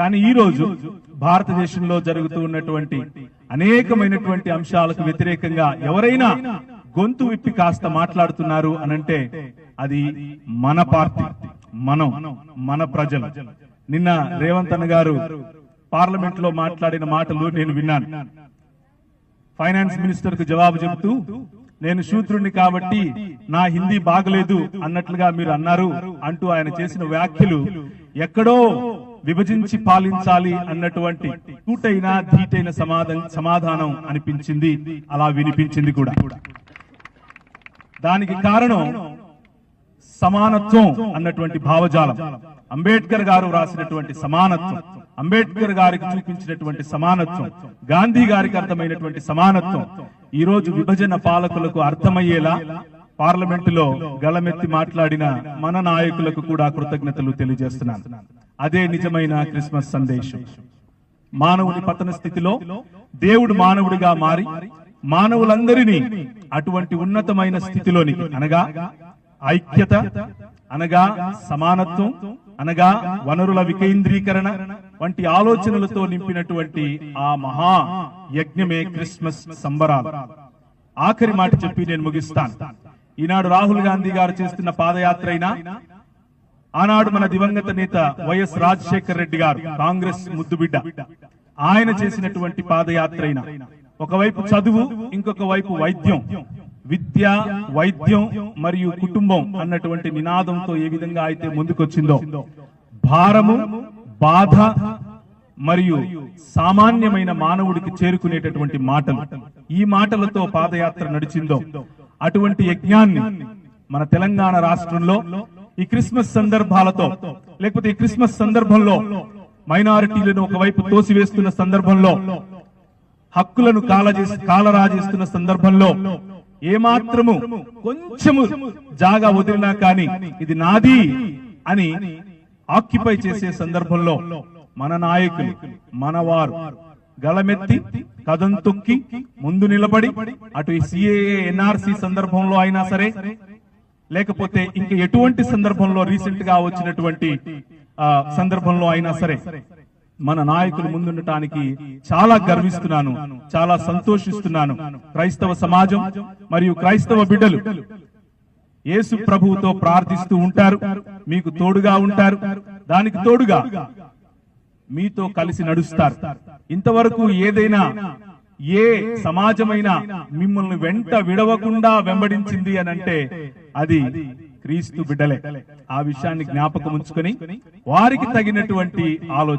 కానీ ఈ రోజు భారతదేశంలో జరుగుతూ ఉన్నటువంటి అనేకమైనటువంటి అంశాలకు వ్యతిరేకంగా ఎవరైనా గొంతు విప్పి కాస్త మాట్లాడుతున్నారు అనంటే అది మన పార్టీ, మన ప్రజలు. నిన్న రేవంత్ అన్న గారు పార్లమెంట్ లో మాట్లాడిన మాటలు నేను విన్నాను. ఫైనాన్స్ మినిస్టర్ కు జవాబు చెబుతూ, నేను శూద్రుణ్ణి కాబట్టి నా హిందీ బాగలేదు అన్నట్లుగా మీరు అన్నారు అంటూ ఆయన చేసిన వ్యాఖ్యలు ఎక్కడో విభజించి పాలించాలి అన్నటువంటి కూటైన ధీటైన సమాధానం అనిపించింది, అలా వినిపించింది కూడా. దానికి కారణం సమానత్వం అన్నటువంటి భావజాలం. అంబేద్కర్ గారు రాసినటువంటి సమానత్వం, అంబేద్కర్ గారికి చూపించినటువంటి సమానత్వం, గాంధీ గారికి అర్థమైనటువంటి సమానత్వం ఈ రోజు విభజన పాలకులకు అర్థమయ్యేలా పార్లమెంటులో గళమెత్తి మాట్లాడిన మన నాయకులకు కూడా కృతజ్ఞతలు తెలియజేస్తున్నాను. అదే నిజమైన క్రిస్మస్ సందేశం. మానవుని పతన స్థితిలో దేవుడు మానవుడిగా మారి మానవులందరినీ అటువంటి ఉన్నతమైన స్థితిలోనికి, అనగా ఐక్యత, అనగా సమానత్వం, అనగా వనరుల వికేంద్రీకరణ వంటి ఆలోచనలతో నింపినటువంటి ఆ మహా యజ్ఞమే క్రిస్మస్ సంబరాలు. ఆఖరి మాట చెప్పి నేను ముగిస్తాను. ఈనాడు రాహుల్ గాంధీ గారు చేస్తున్న పాదయాత్ర అయినా, ఆనాడు మన దివంగత నేత వైఎస్ రాజశేఖర్ రెడ్డి గారు కాంగ్రెస్ ముద్దుబిడ్డ, ఆయన చేసినటువంటి పాదయాత్ర అయినా, ఒకవైపు చదువు, ఇంకొక వైపు వైద్యం, విద్య, వైద్యం మరియు కుటుంబం అన్నటువంటి నినాదంతో ఏ విధంగా అయితే ముందుకొచ్చిందో, భారము, బాధ మరియు సామాన్యమైన మానవుడికి చేరుకునేటటువంటి మాటలు, ఈ మాటలతో పాదయాత్ర నడిచిందో, అటువంటి యజ్ఞాన్ని మన తెలంగాణ రాష్ట్రంలో ఈ క్రిస్మస్ సందర్భాలతో, లేకపోతే ఈ క్రిస్మస్ సందర్భంలో మైనారిటీలను ఒకవైపు తోసివేస్తున్న సందర్భంలో, హక్కులను కాలరాజేస్తున్న సందర్భంలో ఏమాత్రము కొంచెము జాగా వదిలినా కానీ ఇది నాది అని ఆక్యుపై చేసే సందర్భంలో మన నాయకులు, మనవారు గళమెత్తి కదం తొక్కి ముందు నిలబడి, అటు సిఏఏ ఎన్ఆర్సీ సందర్భంలో అయినా సరే, లేకపోతే ఇంకా ఎటువంటి సందర్భంలో రీసెంట్ గా వచ్చినటువంటి సందర్భంలో అయినా సరే, మన నాయకులు ముందుండటానికి చాలా గర్విస్తున్నాను, చాలా సంతోషిస్తున్నాను. క్రైస్తవ సమాజం మరియు క్రైస్తవ బిడ్డలు యేసు ప్రభువుతో ప్రార్థిస్తూ ఉంటారు, మీకు తోడుగా ఉంటారు, దానికి తోడుగా మీతో కలిసి నడుస్తారు. ఇంతవరకు ఏదైనా ఏ సమాజమైనా మిమ్మల్ని వెంట విడవకుండా వెంబడించింది అనంటే అది క్రీస్తు బిడ్డలే. ఆ విషయాన్ని జ్ఞాపకం ఉంచుకొని వారికి తగినటువంటి ఆలోచన